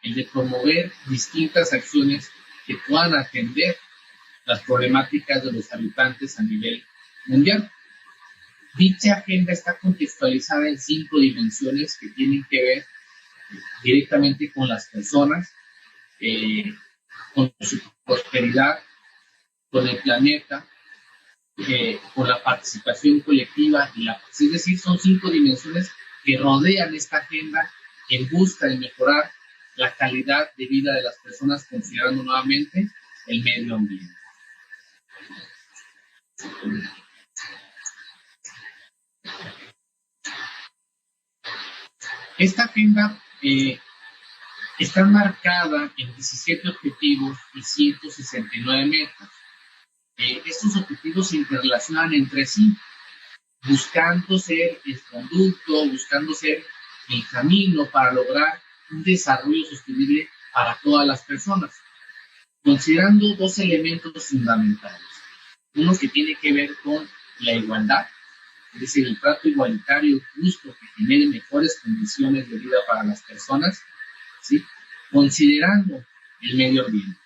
el de promover distintas acciones que puedan atender las problemáticas de los habitantes a nivel mundial. Dicha agenda está contextualizada en 5 dimensiones que tienen que ver directamente con las personas, con su prosperidad, con el planeta, con la participación colectiva, es decir, son 5 dimensiones que rodean esta agenda en busca de mejorar la calidad de vida de las personas, considerando nuevamente el medio ambiente. Esta agenda está marcada en 17 objetivos y 169 metas. Estos objetivos se interrelacionan entre sí, buscando ser el conducto, buscando ser el camino para lograr un desarrollo sostenible para todas las personas, considerando 2 elementos fundamentales. Uno que tiene que ver con la igualdad, es decir, el trato igualitario justo que genere mejores condiciones de vida para las personas, ¿sí?, considerando el medio ambiente.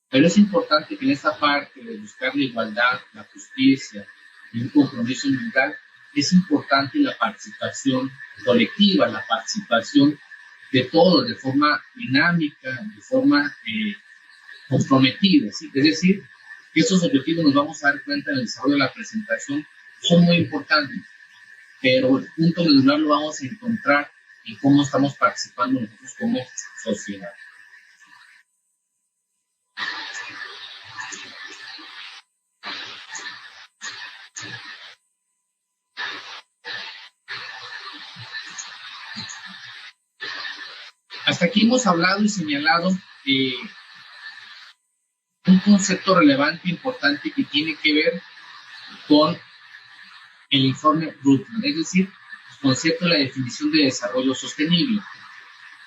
Pero es importante que en esta parte de buscar la igualdad, la justicia y un compromiso ambiental, es importante la participación colectiva, la participación de todos de forma dinámica, de forma comprometida, ¿sí? Es decir, que estos objetivos nos vamos a dar cuenta en el desarrollo de la presentación, son muy importantes, pero el punto medular lo vamos a encontrar en cómo estamos participando nosotros como sociedad. Hasta aquí hemos hablado y señalado un concepto relevante e importante que tiene que ver con el informe Brundtland, es decir, el concepto de la definición de desarrollo sostenible.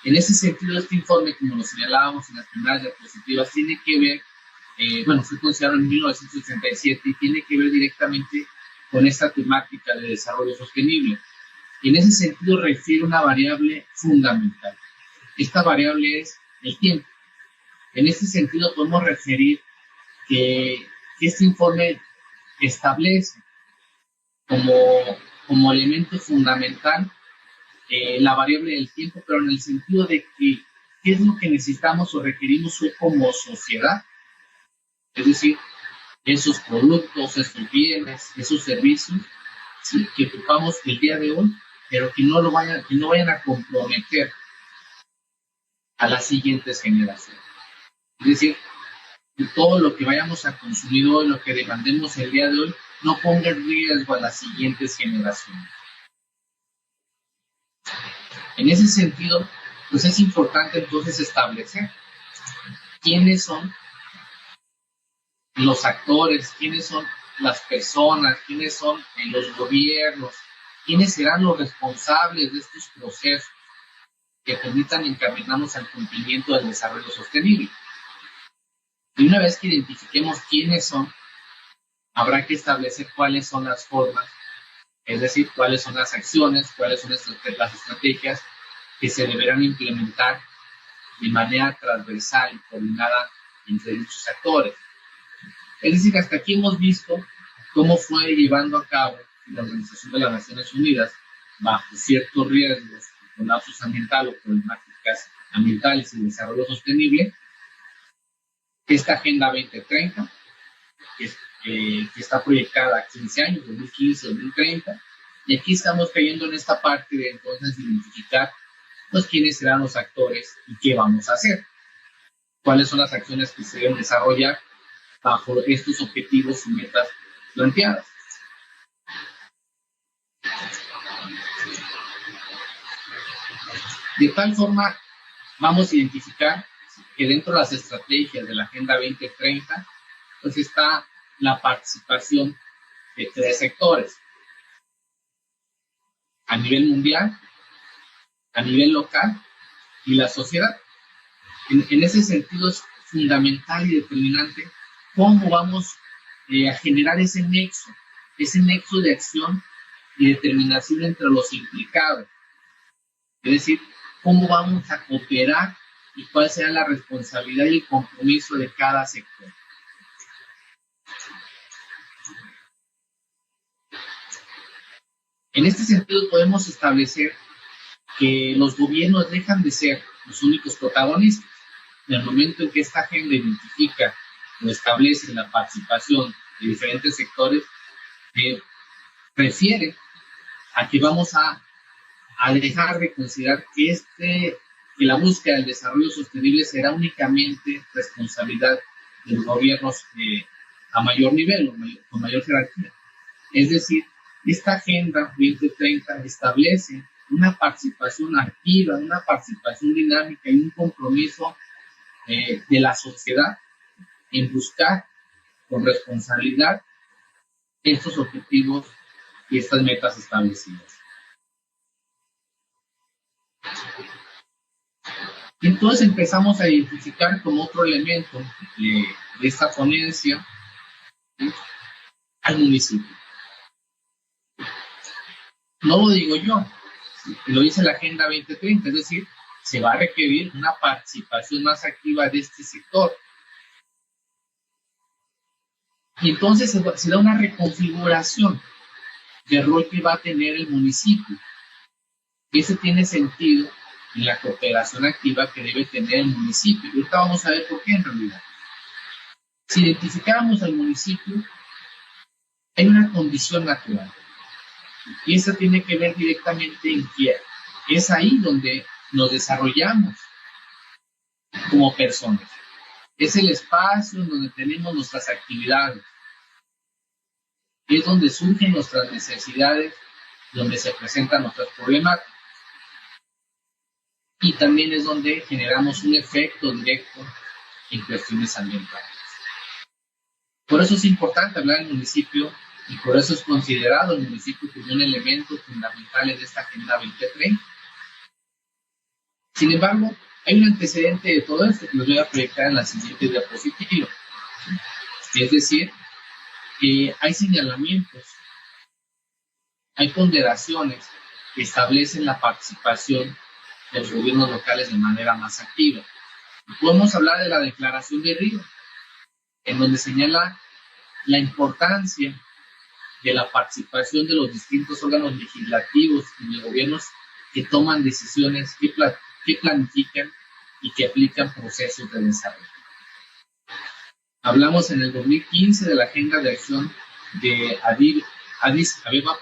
En ese sentido, este informe, como lo señalábamos en las primeras diapositivas, tiene que ver, fue considerado en 1987 y tiene que ver directamente con esta temática de desarrollo sostenible. En ese sentido, refiere una variable fundamental. Esta variable es el tiempo. En este sentido, podemos referir que este informe establece como elemento fundamental la variable del tiempo, pero en el sentido de que qué es lo que necesitamos o requerimos hoy como sociedad, es decir, esos productos, esos bienes, esos servicios, ¿sí?, que ocupamos el día de hoy, pero que no vayan a comprometer a las siguientes generaciones. Es decir, que todo lo que vayamos a consumir hoy, lo que demandemos el día de hoy, no ponga en riesgo a las siguientes generaciones. En ese sentido, pues es importante entonces establecer quiénes son los actores, quiénes son las personas, quiénes son los gobiernos, quiénes serán los responsables de estos procesos que permitan encaminarnos al cumplimiento del desarrollo sostenible. Y una vez que identifiquemos quiénes son, habrá que establecer cuáles son las formas, es decir, cuáles son las acciones, cuáles son las estrategias que se deberán implementar de manera transversal y coordinada entre dichos actores. Es decir, hasta aquí hemos visto cómo fue llevando a cabo la Organización de las Naciones Unidas, bajo ciertos riesgos, colapsos ambientales o problemáticas ambientales y desarrollo sostenible, esta Agenda 2030, que está proyectada a 15 años, 2015-2030, y aquí estamos cayendo en esta parte de entonces identificar pues quiénes serán los actores y qué vamos a hacer, cuáles son las acciones que se deben desarrollar bajo estos objetivos y metas planteadas. De tal forma, vamos a identificar que dentro de las estrategias de la Agenda 2030, pues está la participación de 3 sectores: a nivel mundial, a nivel local y la sociedad. En ese sentido es fundamental y determinante cómo vamos a generar ese nexo de acción y determinación entre los implicados. Es decir, cómo vamos a cooperar y cuál será la responsabilidad y el compromiso de cada sector. En este sentido, podemos establecer que los gobiernos dejan de ser los únicos protagonistas. En el momento en que esta agenda identifica o establece la participación de diferentes sectores, refiere a que vamos a dejar de considerar que la búsqueda del desarrollo sostenible será únicamente responsabilidad de los gobiernos a mayor nivel o con mayor jerarquía. Es decir, esta Agenda 2030 establece una participación activa, una participación dinámica y un compromiso de la sociedad en buscar con responsabilidad estos objetivos y estas metas establecidas. Entonces empezamos a identificar como otro elemento de esta ponencia al municipio. No lo digo yo, lo dice la Agenda 2030, es decir, se va a requerir una participación más activa de este sector. Y entonces se da una reconfiguración del rol que va a tener el municipio. Eso tiene sentido en la cooperación activa que debe tener el municipio. Y ahorita vamos a ver por qué en realidad. Si identificáramos al municipio, hay una condición natural. Y esa tiene que ver directamente en quién. Es ahí donde nos desarrollamos como personas. Es el espacio en donde tenemos nuestras actividades. Es donde surgen nuestras necesidades, donde se presentan nuestras problemáticas. Y también es donde generamos un efecto directo en cuestiones ambientales. Por eso es importante hablar del municipio y por eso es considerado el municipio como un elemento fundamental en esta Agenda 2030. Sin embargo, hay un antecedente de todo esto que les voy a proyectar en la siguiente diapositiva. Es decir, que hay señalamientos, hay ponderaciones que establecen la participación de los gobiernos locales de manera más activa. Podemos hablar de la Declaración de Río, en donde señala la importancia de la participación de los distintos órganos legislativos y de gobiernos que toman decisiones, que planifican y que aplican procesos de desarrollo. Hablamos en el 2015 de la Agenda de Acción de Addis Abeba,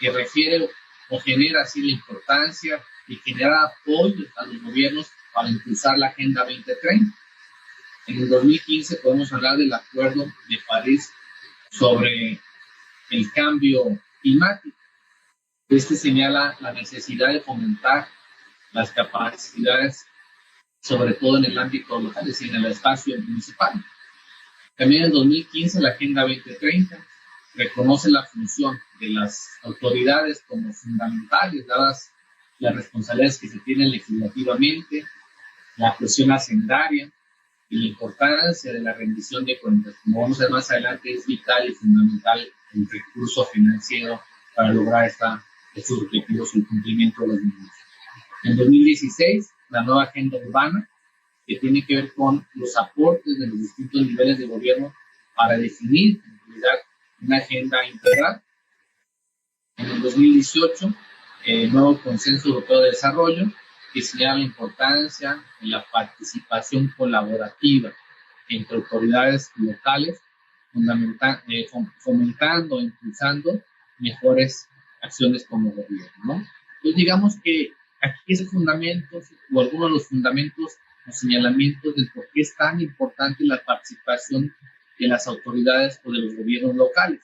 que refiere o genera así la importancia y genera apoyo a los gobiernos para impulsar la Agenda 2030. En el 2015 podemos hablar del Acuerdo de París sobre el cambio climático. Este señala la necesidad de fomentar las capacidades, sobre todo en el ámbito local, es decir, en el espacio municipal. También en el 2015 la Agenda 2030 reconoce la función de las autoridades como fundamentales, dadas las responsabilidades que se tienen legislativamente, la cuestión hacendaria y la importancia de la rendición de cuentas. Como vamos a ver más adelante, es vital y fundamental el recurso financiero para lograr estos objetivos y el cumplimiento de los mismos. En 2016, la nueva agenda urbana, que tiene que ver con los aportes de los distintos niveles de gobierno para definir en realidad una agenda integral. En el 2018, el nuevo Consenso Europeo de Desarrollo, que señala la importancia de la participación colaborativa entre autoridades locales, fomentando e impulsando mejores acciones como gobierno, ¿no? Entonces digamos que aquí ese fundamento, o algunos de los fundamentos o señalamientos de por qué es tan importante la participación de las autoridades o de los gobiernos locales.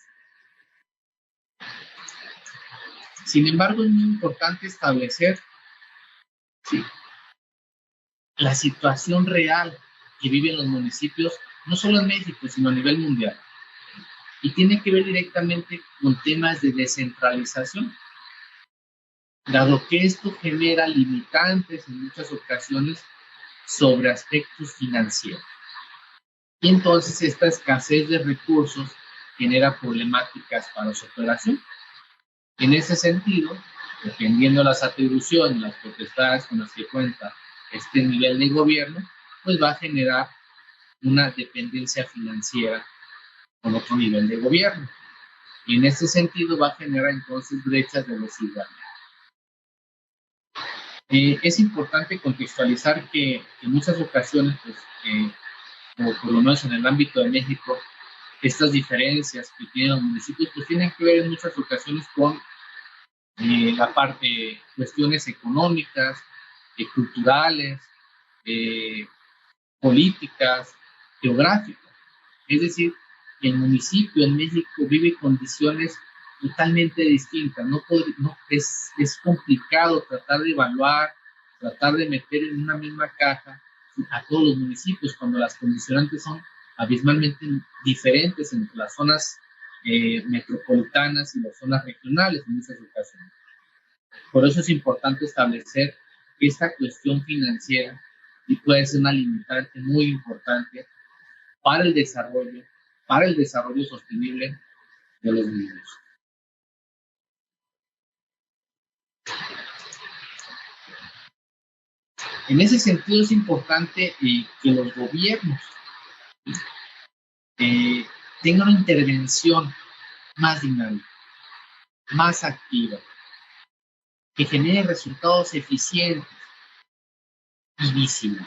Sin embargo, es muy importante establecer la situación real que viven los municipios, no solo en México, sino a nivel mundial. Y tiene que ver directamente con temas de descentralización, dado que esto genera limitantes en muchas ocasiones sobre aspectos financieros. Y entonces esta escasez de recursos genera problemáticas para su operación. En ese sentido, dependiendo de las atribuciones, las potestades con las que cuenta este nivel de gobierno, pues va a generar una dependencia financiera con otro nivel de gobierno. Y en este sentido va a generar entonces brechas de desigualdad. Es importante contextualizar que en muchas ocasiones, pues, o por lo menos en el ámbito de México, estas diferencias que tienen los municipios, pues tienen que ver en muchas ocasiones con la parte, cuestiones económicas, culturales, políticas, geográficas. Es decir, el municipio en México vive condiciones totalmente distintas. Es complicado tratar de evaluar, tratar de meter en una misma caja a todos los municipios cuando las condicionantes son abismalmente diferentes entre las zonas metropolitanas y las zonas regionales en muchas ocasiones. Por eso es importante establecer que esta cuestión financiera y puede ser una limitante muy importante para el desarrollo sostenible de los niños. En ese sentido es importante que los gobiernos tengan una intervención más dinámica, más activa, que genere resultados eficientes y visibles.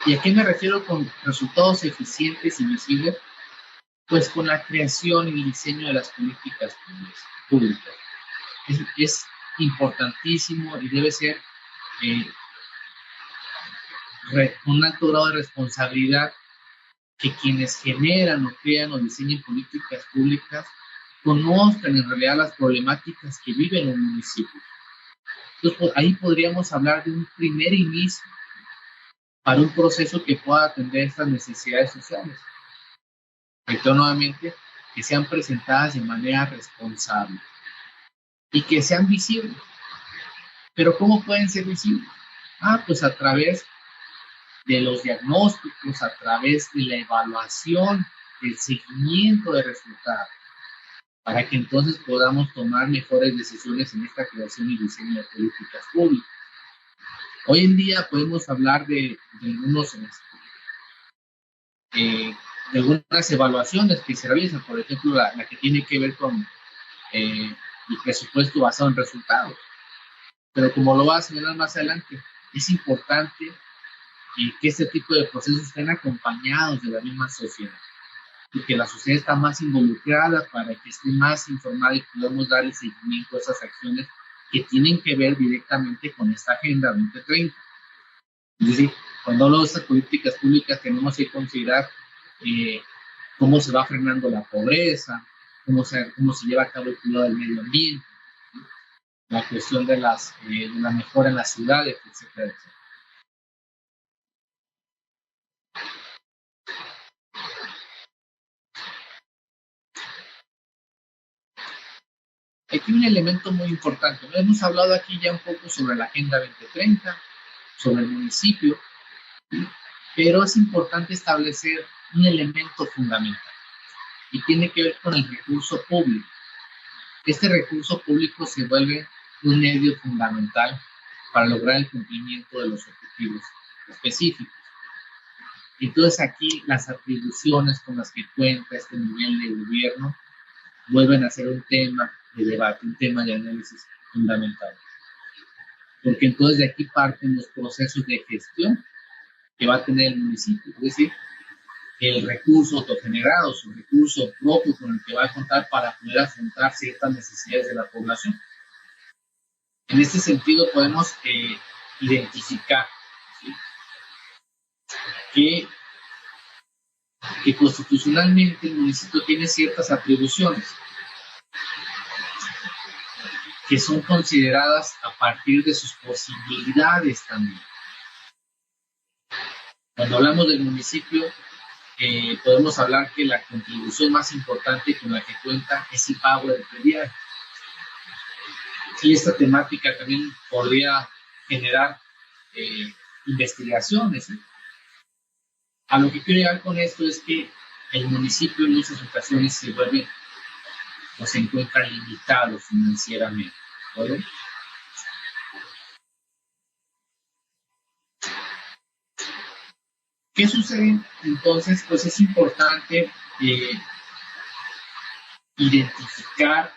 ¿Y a qué me refiero con resultados eficientes y visibles? Pues con la creación y el diseño de las políticas públicas. Es importantísimo y debe ser un alto grado de responsabilidad que quienes generan o crean o diseñen políticas públicas conozcan en realidad las problemáticas que viven en el municipio. Entonces, ahí podríamos hablar de un primer inicio para un proceso que pueda atender estas necesidades sociales. Reitero nuevamente, que sean presentadas de manera responsable y que sean visibles. Pero ¿cómo pueden ser visibles? Pues a través de los diagnósticos, a través de la evaluación, del seguimiento de resultados, para que entonces podamos tomar mejores decisiones en esta creación y diseño de políticas públicas. Hoy en día podemos hablar de algunas evaluaciones que se realizan, por ejemplo, la que tiene que ver con el presupuesto basado en resultados. Pero como lo va a señalar más adelante, es importante que este tipo de procesos estén acompañados de la misma sociedad y que la sociedad está más involucrada para que esté más informada y podamos dar el seguimiento a esas acciones que tienen que ver directamente con esta Agenda 2030. Es decir, cuando hablo de estas políticas públicas tenemos que considerar cómo se va frenando la pobreza, cómo se lleva a cabo el cuidado del medio ambiente, la cuestión de la mejora en las ciudades, etcétera, etcétera. Aquí un elemento muy importante. Hemos hablado aquí ya un poco sobre la Agenda 2030, sobre el municipio, pero es importante establecer un elemento fundamental y tiene que ver con el recurso público. Este recurso público se vuelve un medio fundamental para lograr el cumplimiento de los objetivos específicos. Entonces aquí las atribuciones con las que cuenta este nivel de gobierno vuelven a ser un tema de debate, un tema de análisis fundamental. Porque entonces de aquí parten los procesos de gestión que va a tener el municipio, es decir, el recurso autogenerado, su recurso propio con el que va a contar para poder afrontar ciertas necesidades de la población. En este sentido podemos identificar, ¿sí?, que constitucionalmente el municipio tiene ciertas atribuciones que son consideradas a partir de sus posibilidades también. Cuando hablamos del municipio, podemos hablar que la contribución más importante con la que cuenta es el pago del predial. Y esta temática también podría generar investigaciones, ¿sí? A lo que quiero llegar con esto es que el municipio en muchas ocasiones se vuelve o se encuentra limitado financieramente, ¿vale? ¿Qué sucede? Entonces, pues es importante identificar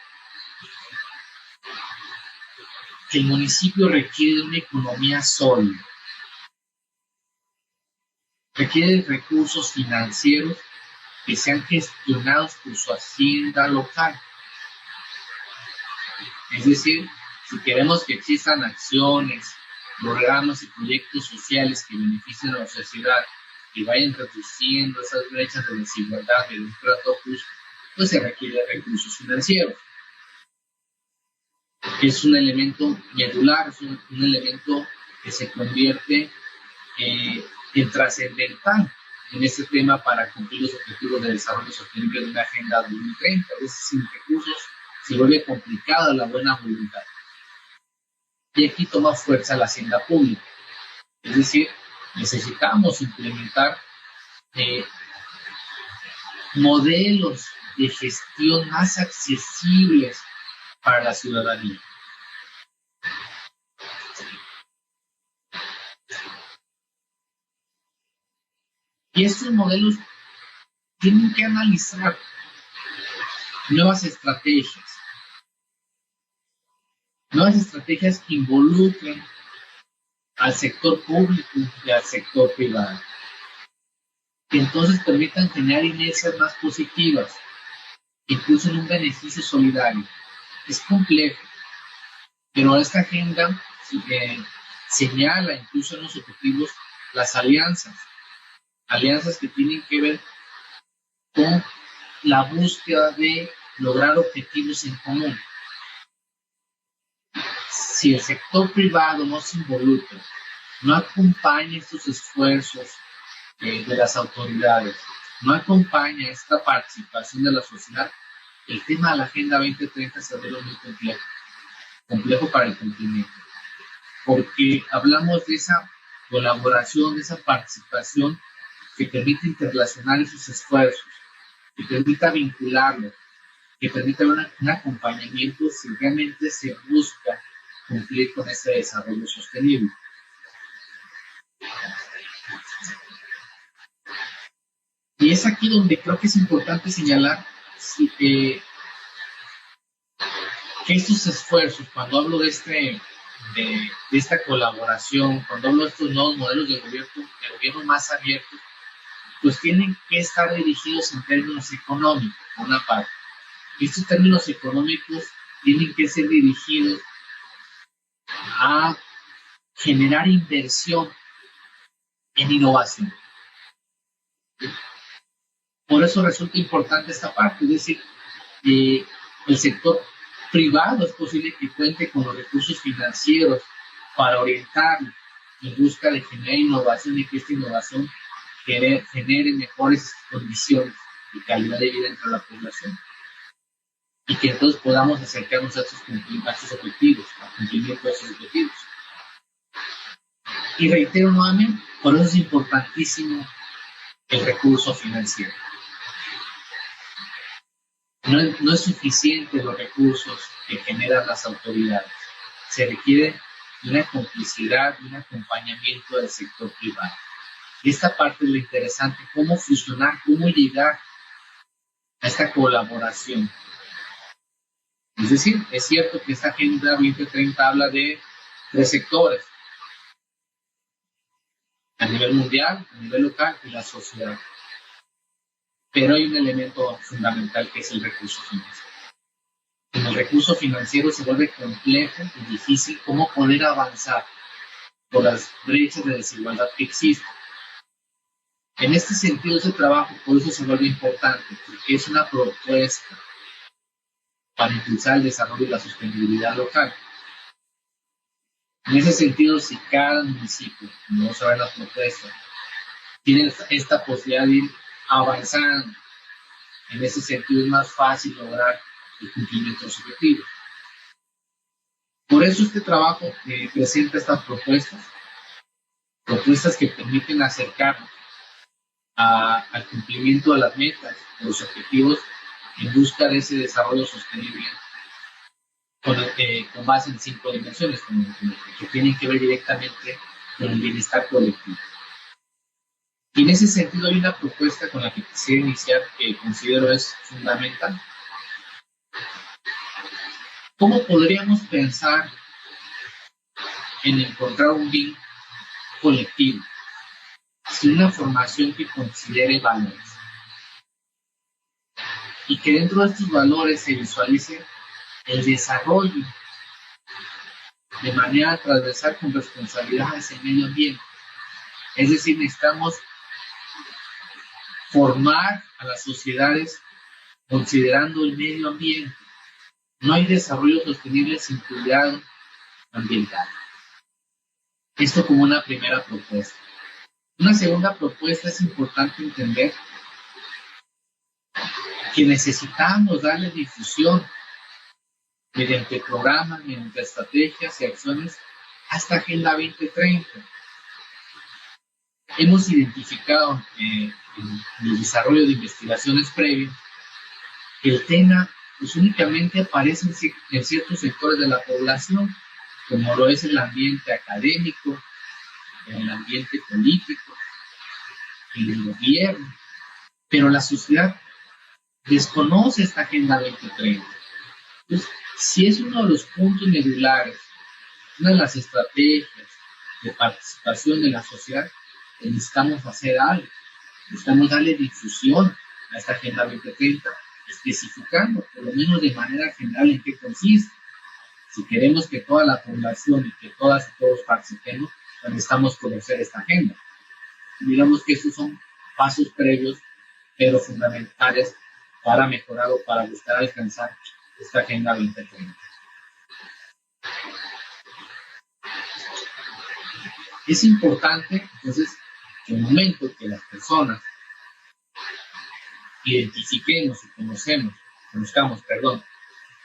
que el municipio requiere de una economía sólida, requiere de recursos financieros que sean gestionados por su hacienda local. Es decir, si queremos que existan acciones, programas y proyectos sociales que beneficien a la sociedad y vayan reduciendo esas brechas de desigualdad de un trato justo, pues se requiere de recursos financieros. Es un elemento medular, es un elemento que se convierte en trascendental en este tema para cumplir los objetivos de desarrollo sostenible de una agenda 2030. A veces sin recursos se vuelve complicada la buena voluntad. Y aquí toma fuerza la hacienda pública. Es decir, necesitamos implementar modelos de gestión más accesibles para la ciudadanía. Y estos modelos tienen que analizar nuevas estrategias que involucren al sector público y al sector privado, que entonces permitan generar inercias más positivas, incluso en un beneficio solidario. Es complejo, pero esta agenda señala incluso en los objetivos las alianzas que tienen que ver con la búsqueda de lograr objetivos en común. Si el sector privado no se involucra, no acompaña estos esfuerzos de las autoridades, no acompaña esta participación de la sociedad, el tema de la Agenda 2030 se vuelve muy complejo para el cumplimiento, porque hablamos de esa colaboración, de esa participación que permite interrelacionar esos esfuerzos, que permita vincularlos, que permita un acompañamiento si realmente se busca cumplir con ese desarrollo sostenible. Y es aquí donde creo que es importante señalar que estos esfuerzos, cuando hablo de esta colaboración, cuando hablo de estos nuevos modelos de gobierno más abiertos, pues tienen que estar dirigidos en términos económicos, por una parte. Y estos términos económicos tienen que ser dirigidos a generar inversión en innovación. Por eso resulta importante esta parte, es decir, el sector privado es posible que cuente con los recursos financieros para orientar en busca de generar innovación y que esta innovación genere mejores condiciones y calidad de vida entre la población. Y que entonces podamos acercarnos a estos objetivos, a cumplimiento de esos objetivos. Y reitero nuevamente, por eso es importantísimo el recurso financiero. No es suficiente los recursos que generan las autoridades. Se requiere de una complicidad, de un acompañamiento del sector privado. Y esta parte es lo interesante, cómo fusionar, cómo llegar a esta colaboración. Es decir, es cierto que esta Agenda 2030 habla de 3 sectores, a nivel mundial, a nivel local y la sociedad. Pero hay un elemento fundamental que es el recurso financiero. En el recurso financiero se vuelve complejo y difícil cómo poder avanzar por las brechas de desigualdad que existen. En este sentido, ese trabajo por eso se vuelve importante, porque es una propuesta para impulsar el desarrollo y la sostenibilidad local. En ese sentido, si cada municipio, como vamos a ver las propuestas, tiene esta posibilidad de ir avanzando, en ese sentido es más fácil lograr el cumplimiento de los objetivos. Por eso este trabajo presenta estas propuestas que permiten acercarnos al cumplimiento de las metas, de los objetivos, en busca de ese desarrollo sostenible con base en 5 dimensiones, que tienen que ver directamente con el bienestar colectivo. Y en ese sentido hay una propuesta con la que quisiera iniciar que considero es fundamental. ¿Cómo podríamos pensar en encontrar un bien colectivo sin una formación que considere valores? Y que dentro de estos valores se visualice el desarrollo de manera transversal con responsabilidad hacia el medio ambiente. Es decir, necesitamos formar a las sociedades considerando el medio ambiente. No hay desarrollo sostenible sin cuidado ambiental. Esto como una primera propuesta. Una segunda propuesta: es importante entender que necesitamos darle difusión mediante programas, mediante estrategias y acciones a esta Agenda 2030. Hemos identificado en el desarrollo de investigaciones previas que el tema pues únicamente aparece en ciertos sectores de la población, como lo es el ambiente académico, el ambiente político, el gobierno, pero la sociedad desconoce esta Agenda 2030. Entonces, si es uno de los puntos medulares, una de las estrategias de participación de la sociedad, necesitamos hacer algo, necesitamos darle difusión a esta Agenda 2030, especificando, por lo menos de manera general, en qué consiste. Si queremos que toda la población y que todas y todos participemos, pues necesitamos conocer esta agenda. Digamos que estos son pasos previos, pero fundamentales para mejorar o para buscar alcanzar esta Agenda 2030. Es importante, entonces, que en el momento que las personas identifiquemos y conozcamos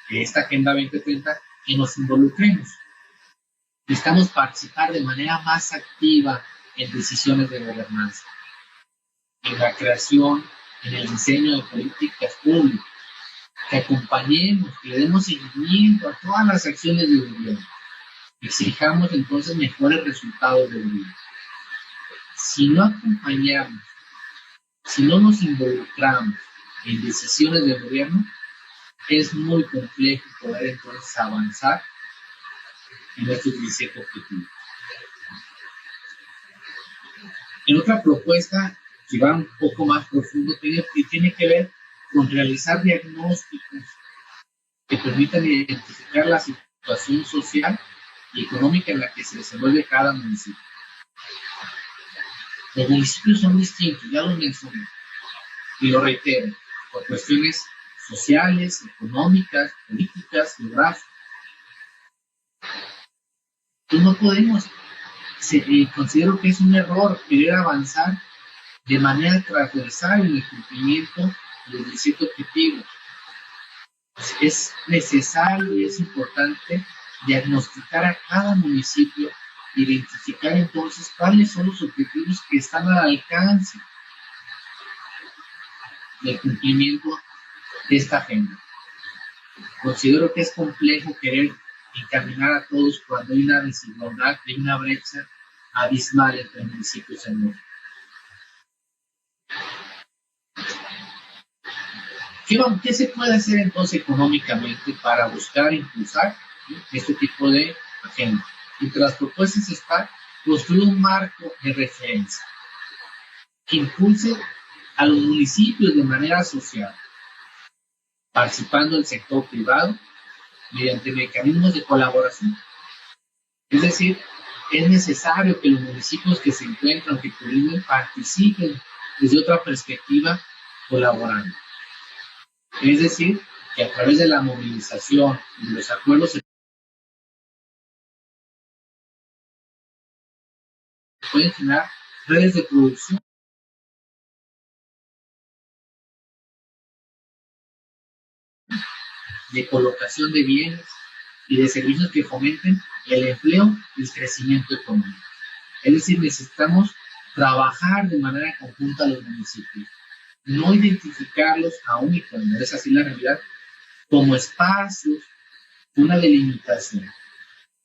esta Agenda 2030, que nos involucremos. Necesitamos participar de manera más activa en decisiones de gobernanza, en la creación, en el diseño de políticas públicas, que acompañemos, que le demos seguimiento a todas las acciones del gobierno. Exijamos entonces mejores resultados del gobierno. Si no acompañamos, si no nos involucramos en decisiones del gobierno, es muy complejo poder entonces avanzar en estos 17 objetivos. En otra propuesta que va un poco más profundo, tiene que ver con realizar diagnósticos que permitan identificar la situación social y económica en la que se desenvuelve cada municipio. Los municipios son distintos, ya lo mencioné, y lo reitero, por cuestiones sociales, económicas, políticas, geográficas. Entonces no podemos, considero que es un error querer avanzar de manera transversal en el cumplimiento de los 17 objetivos. Es necesario y es importante diagnosticar a cada municipio, identificar entonces cuáles son los objetivos que están al alcance del cumplimiento de esta agenda. Considero que es complejo querer encaminar a todos cuando hay una desigualdad, hay una brecha abismal entre municipios en México. ¿Qué se puede hacer entonces económicamente para buscar impulsar este tipo de agenda? Entre las propuestas está construir un marco de referencia que impulse a los municipios de manera social, participando el sector privado mediante mecanismos de colaboración. Es decir, es necesario que los municipios que se encuentran, que colindan, participen desde otra perspectiva colaborando. Es decir, que a través de la movilización y de los acuerdos se pueden generar redes de producción de colocación de bienes y de servicios que fomenten el empleo y el crecimiento económico. Es decir, necesitamos trabajar de manera conjunta a los municipios, no identificarlos aún, y cuando es así la realidad, como espacios, una delimitación.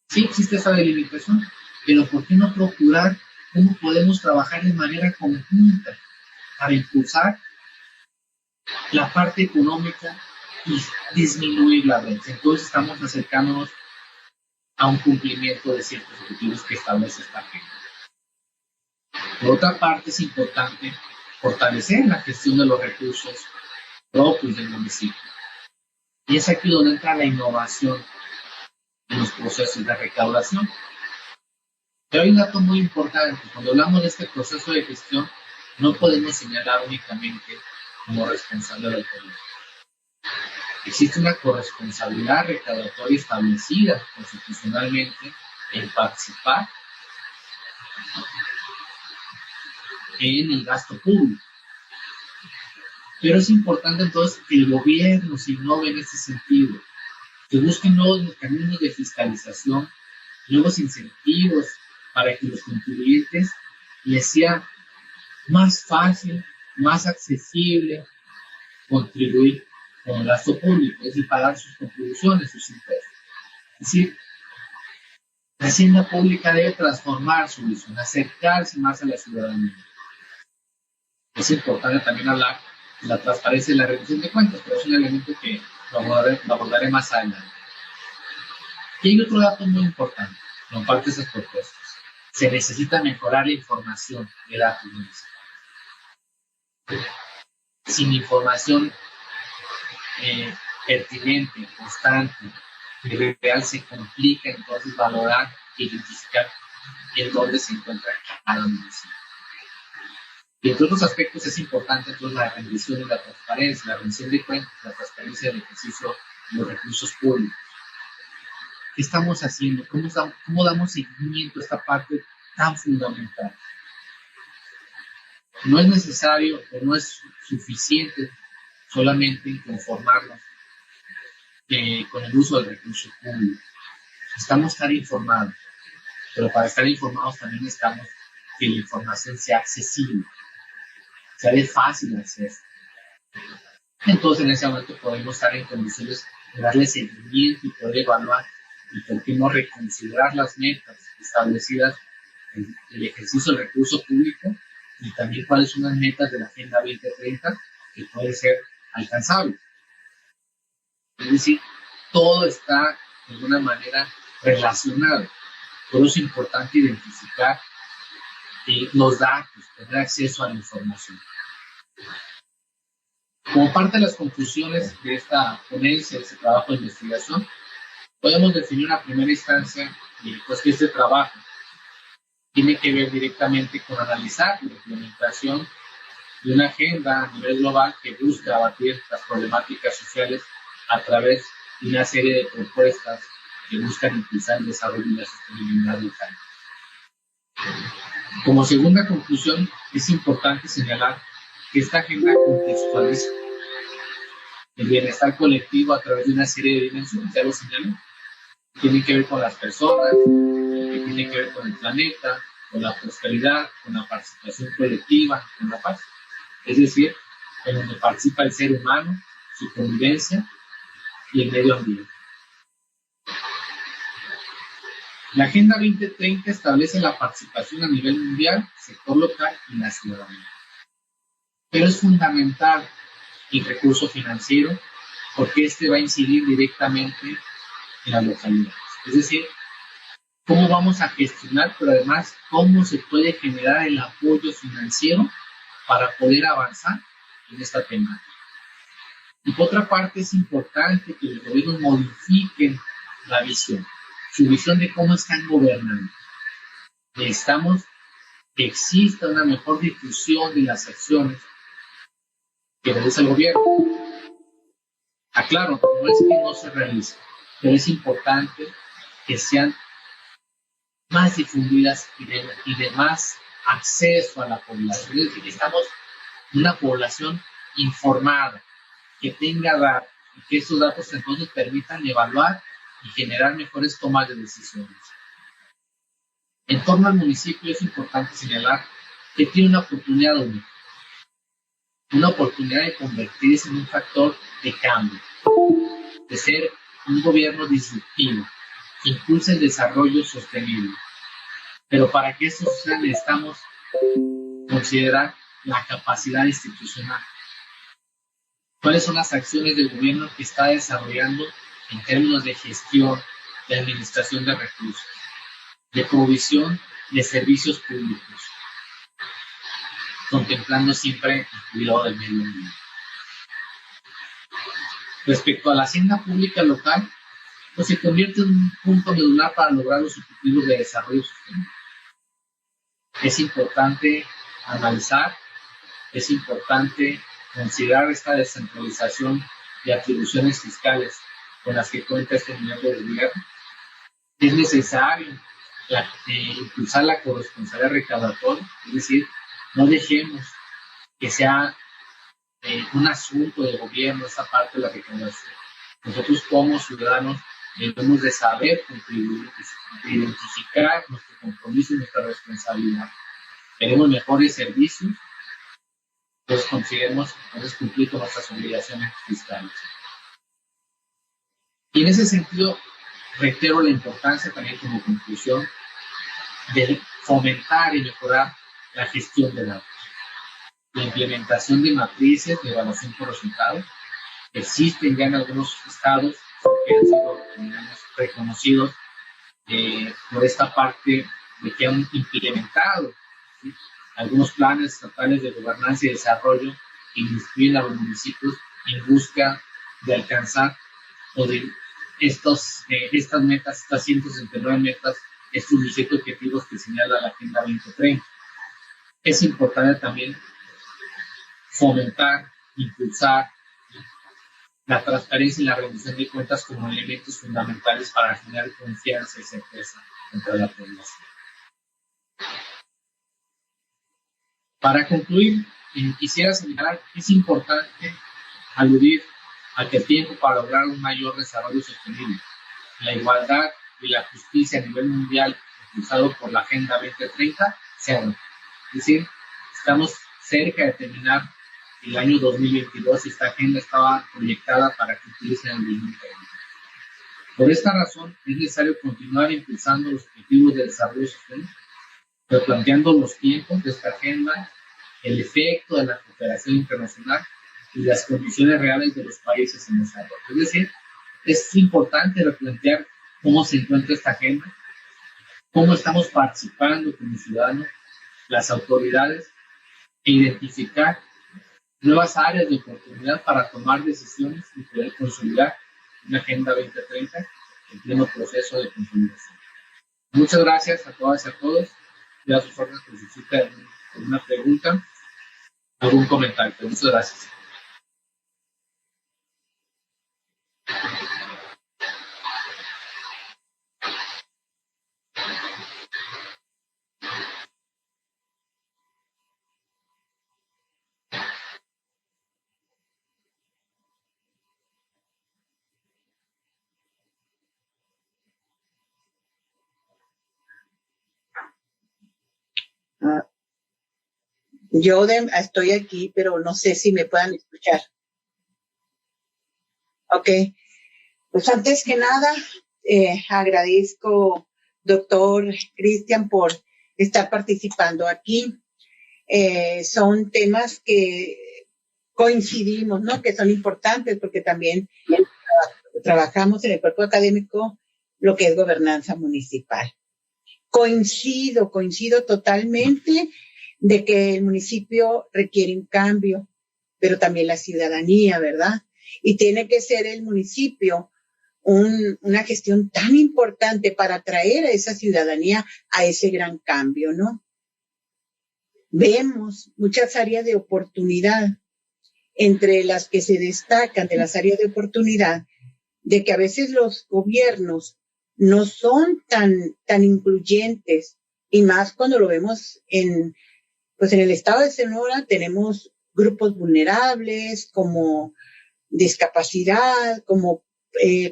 Sí existe esa delimitación, pero ¿por qué no procurar cómo podemos trabajar de manera conjunta para impulsar la parte económica y disminuir la brecha. Entonces estamos acercándonos a un cumplimiento de ciertos objetivos que establece esta agenda. Por otra parte, es importante fortalecer la gestión de los recursos propios del municipio. Y es aquí donde entra la innovación en los procesos de recaudación. Pero hay un dato muy importante. Cuando hablamos de este proceso de gestión, no podemos señalar únicamente como responsable del gobierno. Existe una corresponsabilidad recaudatoria establecida constitucionalmente en participar en el gasto público. Pero es importante entonces que el gobierno se innove en este sentido, que busquen nuevos mecanismos de fiscalización, nuevos incentivos para que los contribuyentes les sea más fácil, más accesible contribuir con el gasto público, es decir, pagar sus contribuciones, sus impuestos. Es decir, la hacienda pública debe transformar su visión, acercarse más a la ciudadanía. Es importante también hablar de la transparencia y la rendición de cuentas, pero es un elemento que lo abordaré más adelante. Y hay otro dato muy importante, en parte de esas propuestas. Se necesita mejorar la información de datos municipales. Sin información pertinente, constante y real, se complica entonces valorar e identificar en dónde se encuentra cada municipio. Y entre otros aspectos es importante entonces la rendición y la transparencia, la rendición de cuentas, la transparencia del ejercicio de los recursos públicos. ¿Qué estamos haciendo? ¿Cómo damos seguimiento a esta parte tan fundamental? No es necesario o no es suficiente solamente conformarnos con el uso del recurso público. Necesitamos estar informados, pero para estar informados también necesitamos que la información sea accesible, sea de fácil acceso. Entonces en ese momento podemos estar en condiciones de darle seguimiento y poder evaluar y por qué no reconsiderar las metas establecidas en el ejercicio del recurso público y también cuáles son las metas de la Agenda 2030 que pueden ser alcanzables. Es decir, todo está de alguna manera relacionado. Por eso es importante identificar los datos, tener acceso a la información. Como parte de las conclusiones de esta ponencia, de este trabajo de investigación, podemos definir una primera instancia pues que este trabajo tiene que ver directamente con analizar la implementación de una agenda a nivel global que busca abatir las problemáticas sociales a través de una serie de propuestas que buscan impulsar el desarrollo y la sostenibilidad local. Como segunda conclusión, es importante señalar que esta agenda contextualiza el bienestar colectivo a través de una serie de dimensiones, ya lo señalé. Tiene que ver con las personas, que tiene que ver con el planeta, con la prosperidad, con la participación colectiva, con la paz. Es decir, en donde participa el ser humano, su convivencia y el medio ambiente. La Agenda 2030 establece la participación a nivel mundial, sector local y la ciudadanía. Pero es fundamental el recurso financiero porque este va a incidir directamente en las localidades. Es decir, cómo vamos a gestionar, pero además cómo se puede generar el apoyo financiero para poder avanzar en esta temática. Y por otra parte, es importante que los gobiernos modifiquen la visión, su visión de cómo están gobernando. Necesitamos que exista una mejor difusión de las acciones que realiza el gobierno. Aclaro, no es que no se realice, pero es importante que sean más difundidas y de más acceso a la población. Es decir, necesitamos una población informada, que tenga datos, y que estos datos entonces permitan evaluar y generar mejores tomas de decisiones. En torno al municipio es importante señalar que tiene una oportunidad única, una oportunidad de convertirse en un factor de cambio, de ser un gobierno disruptivo, que impulse el desarrollo sostenible, Pero para que esto suceda necesitamos considerar la capacidad institucional. ¿Cuáles son las acciones del gobierno que está desarrollando en términos de gestión, de administración de recursos, de provisión de servicios públicos, contemplando siempre el cuidado del medio ambiente? Respecto a la hacienda pública local, pues se convierte en un punto medular para lograr los objetivos de desarrollo sostenible. Es importante analizar, es importante considerar esta descentralización de atribuciones fiscales con las que cuenta este nivel de gobierno. Es necesario impulsar la corresponsabilidad recaudatoria, es decir, no dejemos que sea un asunto de gobierno esa parte de la recaudación. Nosotros como ciudadanos debemos de saber contribuir, de identificar nuestro compromiso y nuestra responsabilidad. Queremos mejores servicios, pues consideremos entonces cumplir con nuestras obligaciones fiscales. Y en ese sentido, reitero la importancia también como conclusión de fomentar y mejorar la gestión de datos. La implementación de matrices de evaluación por resultados existen ya en algunos estados que han sido, digamos, reconocidos por esta parte de que han implementado, ¿sí?, algunos planes estatales de gobernanza y desarrollo que instruyen a los municipios en busca de alcanzar o de estas metas, estas 169 metas, estos 17 objetivos que señala la Agenda 2030. Es importante también fomentar, impulsar la transparencia y la rendición de cuentas como elementos fundamentales para generar confianza y certeza entre la población. Para concluir, quisiera señalar que es importante aludir a que el tiempo para lograr un mayor desarrollo sostenible, la igualdad y la justicia a nivel mundial impulsado por la Agenda 2030 se agota. Es decir, estamos cerca de terminar el año 2022 y esta agenda estaba proyectada para cumplirse en el 2030. Por esta razón, es necesario continuar impulsando los objetivos de desarrollo sostenible, replanteando los tiempos de esta agenda, el efecto de la cooperación internacional y las condiciones reales de los países en desarrollo. Es decir, es importante replantear cómo se encuentra esta agenda, cómo estamos participando como ciudadanos, las autoridades, e identificar nuevas áreas de oportunidad para tomar decisiones y poder consolidar una Agenda 2030 en pleno proceso de consolidación. Muchas gracias a todas y a todos. Y a sus órdenes por si necesita alguna pregunta, algún comentario. Muchas gracias. Yo estoy aquí, pero no sé si me puedan escuchar. Ok, pues antes que nada, agradezco, doctor Cristian, por estar participando aquí. Son temas que coincidimos, ¿no? Que son importantes porque también trabajamos en el cuerpo académico lo que es gobernanza municipal. Coincido totalmente de que el municipio requiere un cambio, pero también la ciudadanía, ¿verdad? Y tiene que ser el municipio una gestión tan importante para atraer a esa ciudadanía a ese gran cambio, ¿no? Vemos muchas áreas de oportunidad, entre las que se destacan de las áreas de oportunidad, de que a veces los gobiernos no son tan incluyentes, y más cuando lo vemos pues en el estado de Sonora tenemos grupos vulnerables como discapacidad, como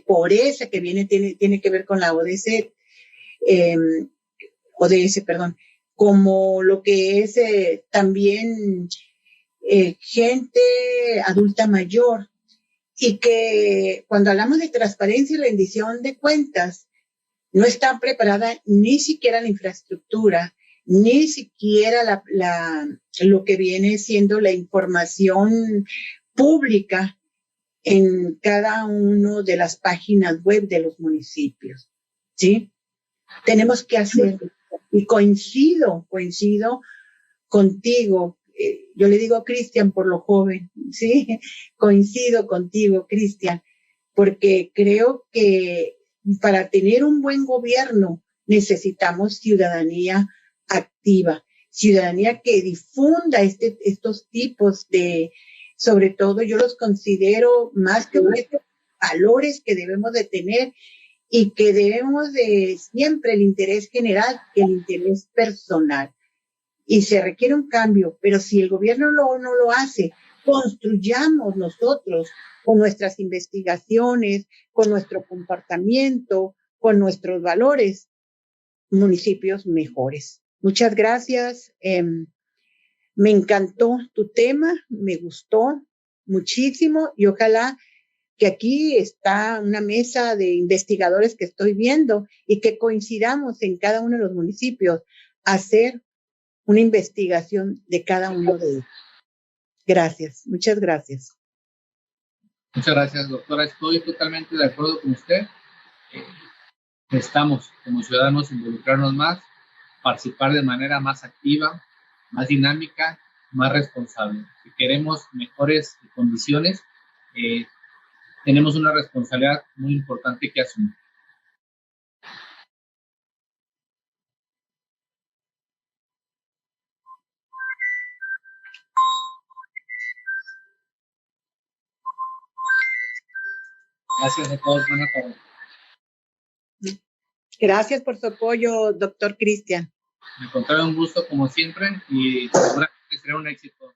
pobreza que tiene que ver con la ODS, perdón, como lo que es también gente adulta mayor, y que cuando hablamos de transparencia y rendición de cuentas, No está preparada ni siquiera la infraestructura, ni siquiera lo que viene siendo la información pública en cada una de las páginas web de los municipios, ¿sí? Tenemos que hacer, y coincido contigo, yo le digo a Cristian por lo joven, ¿sí? Coincido contigo, Cristian, porque creo que para tener un buen gobierno necesitamos ciudadanía activa, ciudadanía que difunda estos tipos de, sobre todo yo los considero más que valores que debemos de tener y que debemos de siempre el interés general que el interés personal. Y se requiere un cambio, pero si el gobierno no lo hace, construyamos nosotros con nuestras investigaciones, con nuestro comportamiento, con nuestros valores, municipios mejores. Muchas gracias. Me encantó tu tema, me gustó muchísimo y ojalá que aquí está una mesa de investigadores que estoy viendo y que coincidamos en cada uno de los municipios a hacer una investigación de cada uno de ellos. Gracias, muchas gracias. Muchas gracias, doctora. Estoy totalmente de acuerdo con usted. Necesitamos, como ciudadanos, involucrarnos más, participar de manera más activa, más dinámica, más responsable. Si queremos mejores condiciones, tenemos una responsabilidad muy importante que asumir. Gracias a todos. Buenas tardes. Gracias por su apoyo, doctor Cristian. Me encontré un gusto como siempre y seguramente será un éxito.